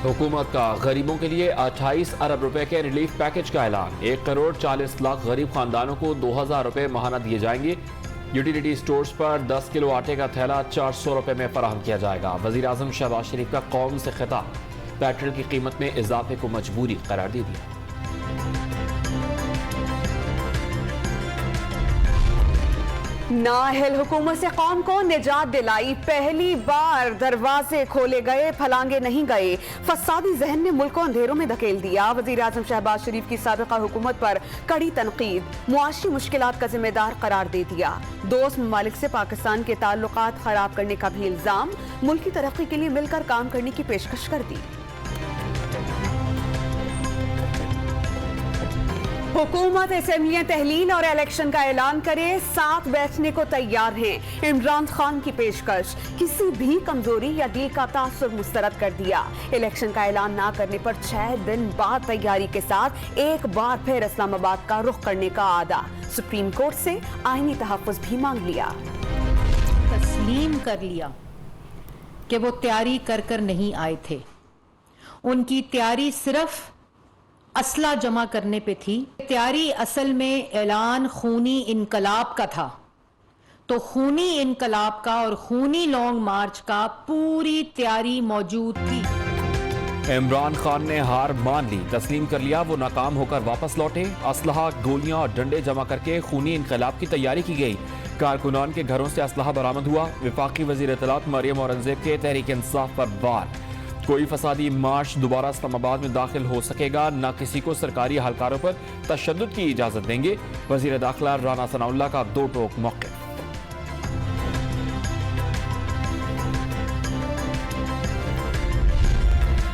हुकूमत का गरीबों के लिए 28 अरब रुपए के रिलीफ पैकेज का ऐलान। 1 करोड़ 40 लाख गरीब खानदानों को 2000 रुपए माहाना दिए जाएंगे। यूटिलिटी स्टोर्स पर 10 किलो आटे का थैला 400 रुपए में फराहम किया जाएगा। वजीर आजम शहबाज शरीफ का कौम से खिताब। पेट्रोल की कीमत में इजाफे को मजबूरी करार दे दिया। नाअहल हुकूमत से कौम को निजात दिलाई। पहली बार दरवाजे खोले गए, फलांगे नहीं गए। फसादी जहन ने मुल्क को अंधेरों में धकेल दिया। वजीर आजम शहबाज शरीफ की साबिका हुकूमत पर कड़ी तनकीद। मुआशी मुश्किलात का जिम्मेदार करार दे दिया। दोस्त ममालिक से पाकिस्तान के ताल्लुकात खराब करने का भी इल्जाम। मुल्क की तरक्की के लिए मिलकर काम करने की पेशकश कर दी। हुकूमत असेंबलियां तहलील और इलेक्शन का ऐलान करे, साथ बैठने को तैयार हैं। इमरान खान की पेशकश। किसी भी कमजोरी या डील का तासुर मुस्तरद कर दिया। इलेक्शन का ऐलान ना करने पर 6 दिन बाद तैयारी के साथ एक बार फिर इस्लामाबाद का रुख करने का आदा। सुप्रीम कोर्ट से आईनी तहफ़्फ़ुज़ भी मांग लिया। तस्लीम कर लिया कि वो तैयारी कर कर नहीं आए थे। उनकी तैयारी सिर्फ असला जमा करने पे थी। तैयारी असल में ऐलान खूनी इनकलाब का था। तो खूनी इनकलाब का और खूनी लॉन्ग मार्च का पूरी तैयारी मौजूद थी। इमरान खान ने हार मान ली, तस्लीम कर लिया। वो नाकाम होकर वापस लौटे। असलहा, गोलियां और डंडे जमा करके खूनी इनकलाब की तैयारी की गई। कारकुनान के घरों से असलहा बरामद हुआ। विफाकी वजीर इत्तलात मरियम औरंगजेब के तहरीक इंसाफ पर वार। कोई फसादी मार्च दोबारा इस्लामाबाद में दाखिल हो सकेगा, न किसी को सरकारी अहलकारों पर तशद्दुद की इजाजत देंगे। वजीर दाखिला राना सनाउल्लाह का दो टोक मौक़िफ़।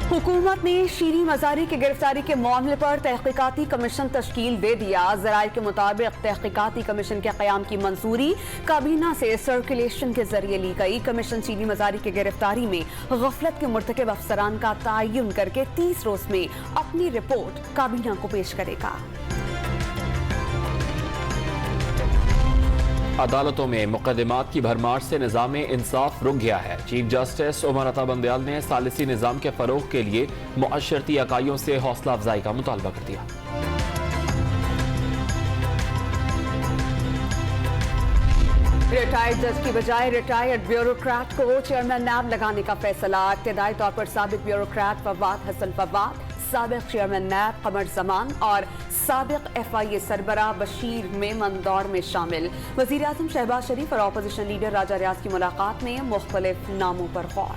हुकूमत ने शीरी मजारी की गिरफ्तारी के मामले पर तहकीकाती कमीशन तश्कील दे दिया। ज़राए के मुताबिक तहकीकाती कमीशन के क़याम की मंजूरी काबीना से सर्कुलेशन के जरिए ली गई। कमीशन शीरी मजारी की गिरफ्तारी में गफलत के मुर्तकिब अफसरान का तयन करके 30 रोज में अपनी रिपोर्ट काबीना को पेश करेगा। अदालतों में मुकदमात की भरमार से निज़ाम इंसाफ रुक गया है। चीफ जस्टिस उमर अता बंदयाल ने सालिसी निज़ाम के फरोग के लिए मुअश्शरती इकाइयों से हौसला अफजाई का मुतालबा कर दिया। रिटायर्ड जज की बजाय रिटायर्ड ब्यूरोक्रेट को चेयरमैन नैब लगाने का फैसला। इब्तदाई तौर पर साबिक ब्यूरोक्रेट फवाद हसन फवाद, साबिक चेयरमैन नैब कमर जमान और साबिक FIA सरबराह बशीर मेमन दौर में शामिल। वजीर आजम शहबाज शरीफ और अपोजिशन लीडर राजा रियाज की मुलाकात में मुख्तलिफ नामों पर गौर।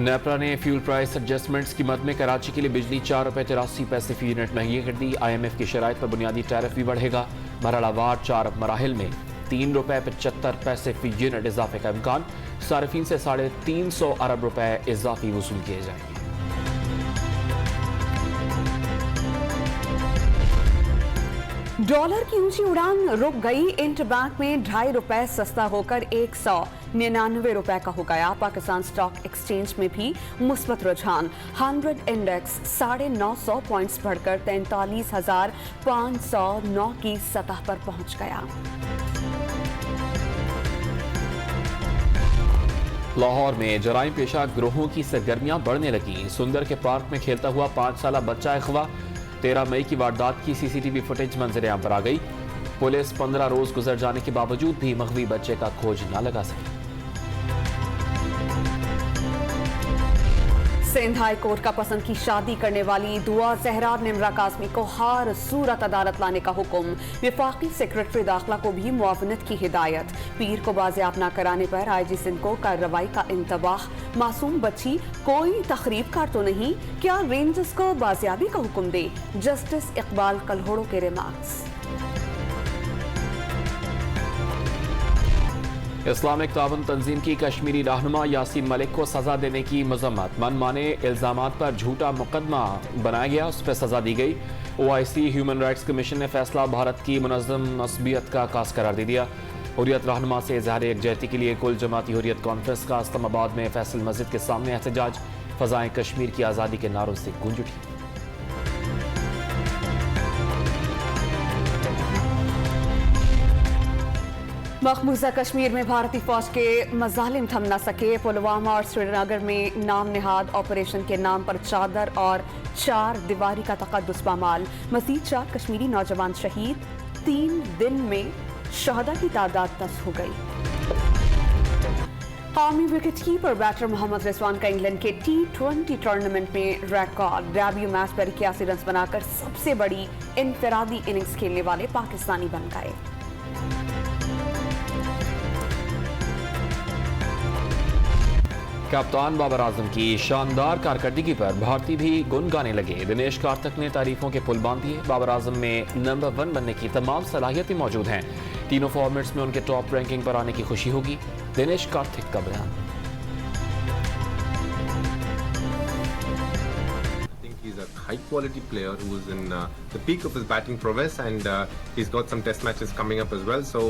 नेपरा ने फ्यूल प्राइस एडजस्टमेंट्स की मद में कराची के लिए बिजली 4 रुपये 83 पैसे फी यूनिट महंगी कर दी। IMF की शराइत पर बुनियादी टैरिफ भी बढ़ेगा। मरहलावार 4 मराहिल में 3 रुपये 75 पैसे फी यूनिट इजाफे का इम्कान। सार्फिन से 350 अरब रुपए इजाफी वसूल किए जाएंगे। डॉलर की ऊंची उड़ान रुक गई। इंटरबैंक में 2.5 रुपए सस्ता होकर 199 रुपए का हो गया। पाकिस्तान स्टॉक एक्सचेंज में भी मुस्बत रुझान। 100 इंडेक्स 950 पॉइंट्स बढ़कर 43,509 की सतह पर पहुंच गया। लाहौर में जराइम पेशा गिरोहों की सरगर्मियां बढ़ने लगी। सुंदर के पार्क में खेलता हुआ 5 साला बच्चा अगवा। 13 मई की वारदात की CCTV फुटेज मंजर-ए-आम पर आ गई। पुलिस 15 रोज गुजर जाने के बावजूद भी मगवी बच्चे का खोज न लगा सकी। सिंध हाई कोर्ट का पसंद की शादी करने वाली दुआ जहरा निमरा काज़मी को हर सूरत अदालत लाने का हुक्म। विफाकी सेक्रेटरी दाखिला को भी मुआवनत की हिदायत। पीर को बाजियाब न कराने पर IG सिंध को कार्रवाई का इंतबाह। मासूम बच्ची कोई तखरीब कार तो नहीं, क्या रेंजर्स को बाजियाबी का हुक्म दे। जस्टिस इकबाल कलहोड़ो के रिमार्क्स। इस्लामिक ताउन तंजीम की कश्मीरी रहनुमा यासीन मलिक को सजा देने की मजम्मत। मनमाने इल्जामात पर झूठा मुकदमा बनाया गया, उस पर सजा दी गई। OIC ह्यूमन राइट्स कमीशन ने फैसला भारत की मुनज़्ज़म नस्बियत का आकाश करार दे दिया। हुर्रियत रहनुमा से इज़हार यकजहती के लिए कुल जमाती हुर्रियत कॉन्फ्रेंस का इस्लामाबाद में फैसल मस्जिद के सामने एहतजाज। फ़ज़ाएं कश्मीर की आज़ादी के नारों से गूंज उठी। मकबूजा कश्मीर में भारतीय फौज के मजालिम थम न सके। पुलवामा और श्रीनगर में नाम निहाद ऑपरेशन के नाम पर चादर और 4 दीवारी का तकद्दुस पामाल। मजीद 4 कश्मीरी नौजवान शहीद। 3 दिन में शहदा की तादाद 10 हो गई। कौमी wicket keeper batter Mohammad Rizwan का इंग्लैंड के T20 टूर्नामेंट में रिकॉर्ड। डेब्यू मैच पर 81 रन बनाकर सबसे बड़ी इनफरादी इनिंग्स खेलने वाले पाकिस्तानी बन गए। कप्तान बाबर आजम की शानदार कारकर्दगी पर भारतीय भी गुन गाने लगे। दिनेश कार्तिक ने तारीफों के पुल बांध दिए। बाबर आजम में नंबर 1 बनने की तमाम सलाहियतें मौजूद हैं। तीनों फॉर्मेट्स में उनके टॉप रैंकिंग पर आने की खुशी होगी। दिनेश कार्तिक का बयान। He's a high-quality player who's in the peak of his batting prowess, and he's got some test matches coming up as well. So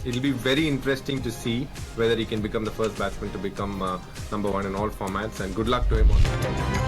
it'll be very interesting to see whether he can become the first batsman to become number 1 in all formats. And good luck to him on that.